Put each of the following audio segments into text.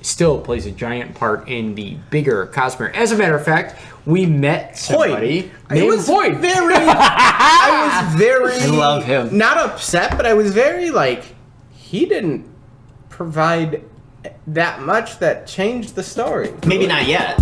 still plays a giant part in the bigger Cosmere. As a matter of fact, we met somebody named Hoyd. I was very I love him. Not upset, but I was very like, he didn't provide that much that changed the story. Maybe not yet.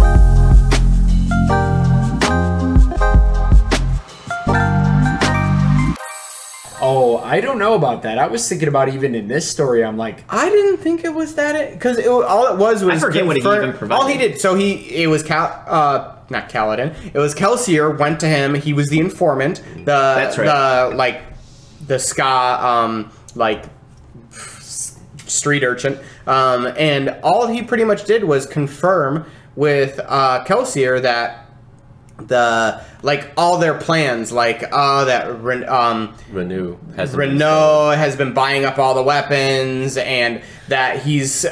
Oh, I don't know about that. I was thinking about even in this story, I'm like, I didn't think it was that, because all it was I forget what he even provided. All he did, so it was not Kaladin. It was Kelsier went to him. He was the informant. That's right. The ska street urchin, and all he pretty much did was confirm with Kelsier that all their plans, Renew has been buying up all the weapons, and that he's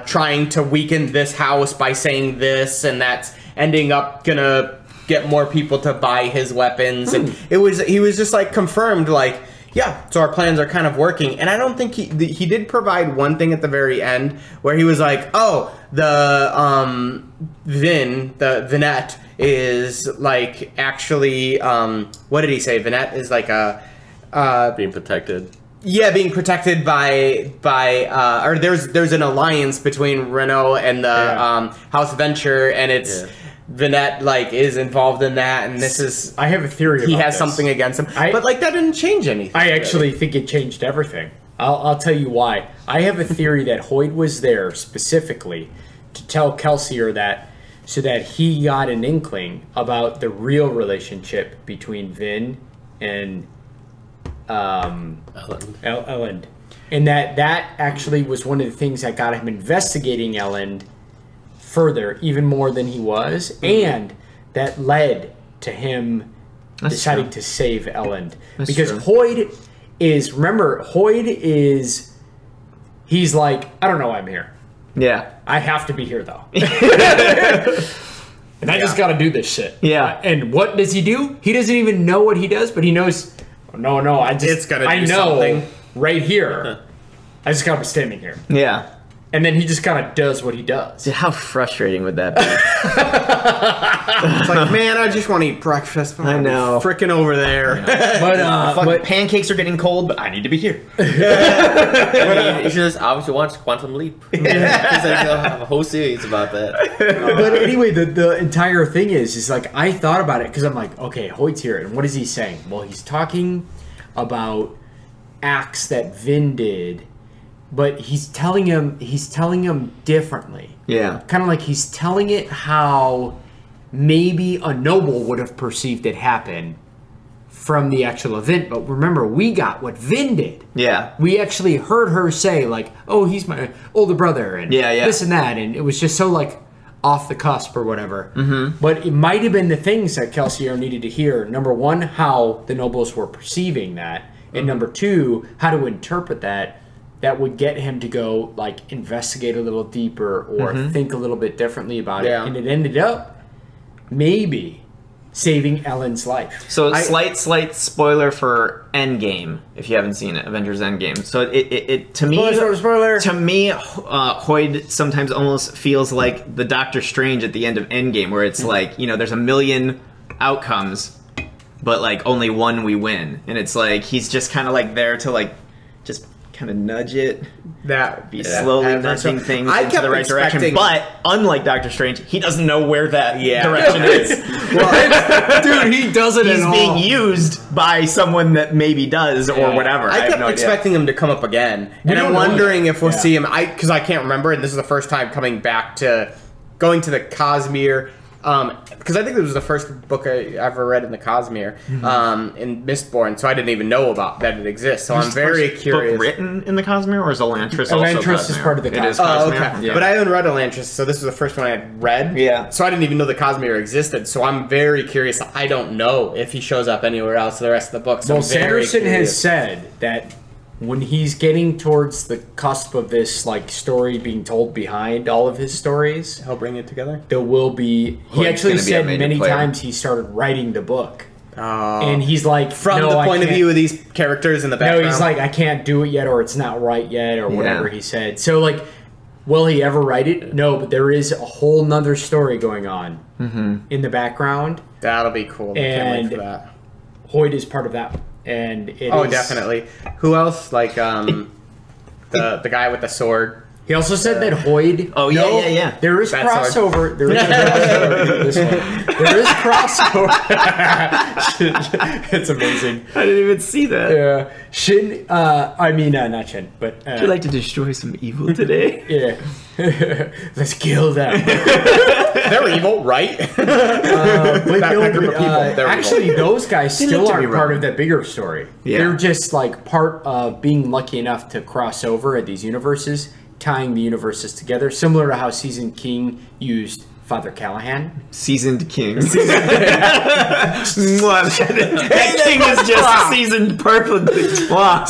trying to weaken this house by saying this, and that's ending up gonna get more people to buy his weapons. And he was just like confirmed, like, yeah, so our plans are kind of working. And I don't think he did provide one thing at the very end where he was like, oh, the Vinette is like actually what did he say? Vinette is like being protected. Yeah, being protected by or there's an alliance between Renault and the House Venture, and it's Vinette is involved in that, and this is I have a theory about he has this. something against him, but that didn't change anything. I actually think it changed everything. I'll tell you why. I have a theory that Hoyd was there specifically to tell Kelsier that, so that he got an inkling about the real relationship between Vin and Elend. And that actually was one of the things that got him investigating Elend further, even more than he was, and that led to him deciding to save Elend. Because Hoyd is, remember, he's like, I don't know why I'm here. Yeah. I have to be here, though. And I just got to do this shit. Yeah. And what does he do? He doesn't even know what he does, but he knows, no, I know something right here. I just got to be standing here. Yeah. And then he just kind of does what he does. Dude, how frustrating would that be? It's like, man, I just want to eat breakfast. I know. Frickin' over there. But pancakes are getting cold, but I need to be here. You just obviously watch Quantum Leap. Because they'll have a whole series about that. But anyway, the entire thing is like, I thought about it because I'm like, okay, Hoyt's here, and what is he saying? Well, he's talking about acts that Vin did, but he's telling him differently. Yeah. Kind of like he's telling it how maybe a noble would have perceived it happen from the actual event. But remember, we got what Vin did. Yeah. We actually heard her say, like, oh, he's my older brother, and this and that, and it was just so, like, off the cusp or whatever. Mm-hmm. But it might have been the things that Kelsier needed to hear. Number one, how the nobles were perceiving that. And number two, how to interpret that would get him to go, like, investigate a little deeper or think a little bit differently about it. And it ended up maybe saving Elend's life. So slight spoiler for Endgame, if you haven't seen it, Avengers Endgame. So it to me, spoiler. To me, Hoyd sometimes almost feels like the Doctor Strange at the end of Endgame, where it's like, there's a million outcomes, but like only one we win, and it's like he's just kind of like there to like just kind of nudge it, slowly nudging things into the right direction. But unlike Doctor Strange, he doesn't know where that direction is. Well, dude, he doesn't. He's being used by someone that maybe does or whatever. I kept expecting him to come up again, and I'm wondering if we'll see him. Because I can't remember, and this is the first time going to the Cosmere. Because I think this was the first book I ever read in the Cosmere, in Mistborn, so I didn't even know about that it exists. So I'm very curious. Book written in the Cosmere, or is Elantris also Cosmere? Elantris is part of the Cosmere. It is Cosmere. Okay. Yeah. But I haven't read Elantris, so this was the first one I had read. Yeah. So I didn't even know the Cosmere existed. So I'm very curious. I don't know if he shows up anywhere else for the rest of the book. So well, Sanderson has said that when he's getting towards the cusp of this, like, story being told behind all of his stories, he'll bring it together. There will be. He actually said many times he started writing the book, and he's like, from the point of view of these characters in the background. No, he's like, I can't do it yet, or it's not right yet, or whatever he said. So, like, Will he ever write it? No, but there is a whole nother story going on in the background. That'll be cool. I can't wait for that. Hoyt is part of that. And it is, definitely. Who else? Like the guy with the sword. He also said that Hoyt. Oh yeah. There is That crossover. There is crossover. This one. There is crossover. It's amazing. I didn't even see that. Yeah, Shin. Not Shin, but Would you like to destroy some evil today? yeah. Let's kill them. They're evil, right? That group of people, they're actually, evil. those guys still looked at aren't me part wrong. of that bigger story. Yeah. They're just like part of being lucky enough to cross over at these universes, tying the universes together, similar to how Season King used Father Callahan. Seasoned king. That king is just seasoned perfectly. Wow.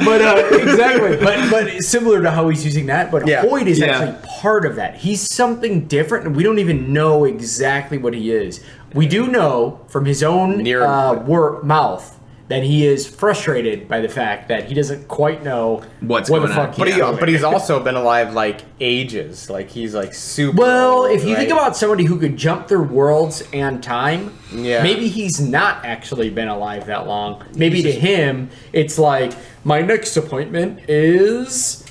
But exactly. But similar to how he's using that. But Yeah. Hoyt is Yeah. actually part of that. He's something different, and we don't even know exactly what he is. We do know from his own mouth that he is frustrated by the fact that he doesn't quite know What's what going the fuck on. he's doing. But he's also been alive like ages. Like he's like super. Well, old, if you think right? about somebody who could jump through worlds and time, Yeah. maybe he's not actually been alive that long. Maybe to him, it's like, my next appointment is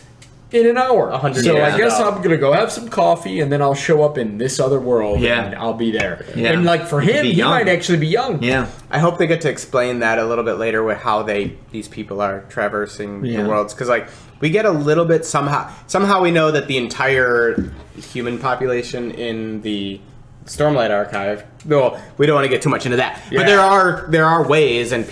in an hour. 100 so years I guess ago. I'm going to go have some coffee, and then I'll show up in this other world, Yeah. and I'll be there. Yeah. And like for him, Be he young. might actually be young. Yeah. I hope they get to explain that a little bit later with how these people are traversing Yeah. the worlds, because like we get a little bit somehow we know that the entire human population in the Stormlight Archive. Well, we don't want to get too much into that, but there are ways and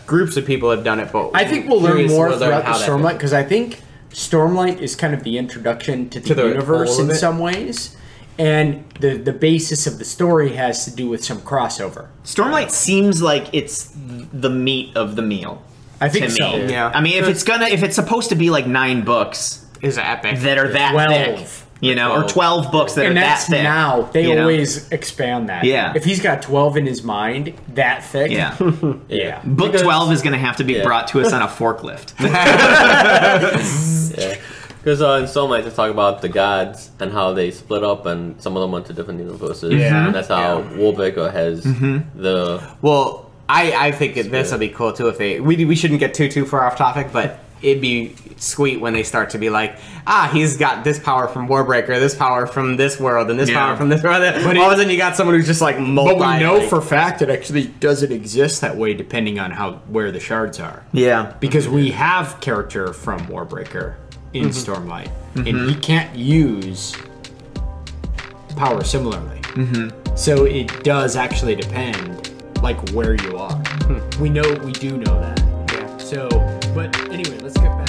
groups of people have done it. But I think we'll learn curious more we'll learn throughout the how that Stormlight, is. because I think Stormlight is kind of the introduction to the the universe whole of in it? some ways. And the basis of the story has to do with some crossover. Stormlight seems like it's the meat of the meal. I think to so. me. Yeah. I mean, if it's supposed to be like 9 books Is epic. that are that 12. thick, you know, or 12 books that And are that that's thick. now. They you know? always expand that. Yeah. If he's got 12 in his mind, that thick. Yeah. Yeah. Book 12 is going to have to be brought to us on a forklift. Because in Stormlight they talk about the gods and how they split up and some of them went to different universes. Yeah. And that's how Warbreaker has the... Well, I think this will be cool too if we shouldn't get too far off topic, but it'd be sweet when they start to be like, he's got this power from Warbreaker, this power from this world, and this power from this world. But all of a sudden you got someone who's just like multi. But we know for a fact it actually doesn't exist that way depending on where the shards are. Yeah. Because we have character from Warbreaker in Stormlight, and he can't use power similarly. So it does actually depend, like where you are. We do know that. Yeah. So, but anyway, let's get back.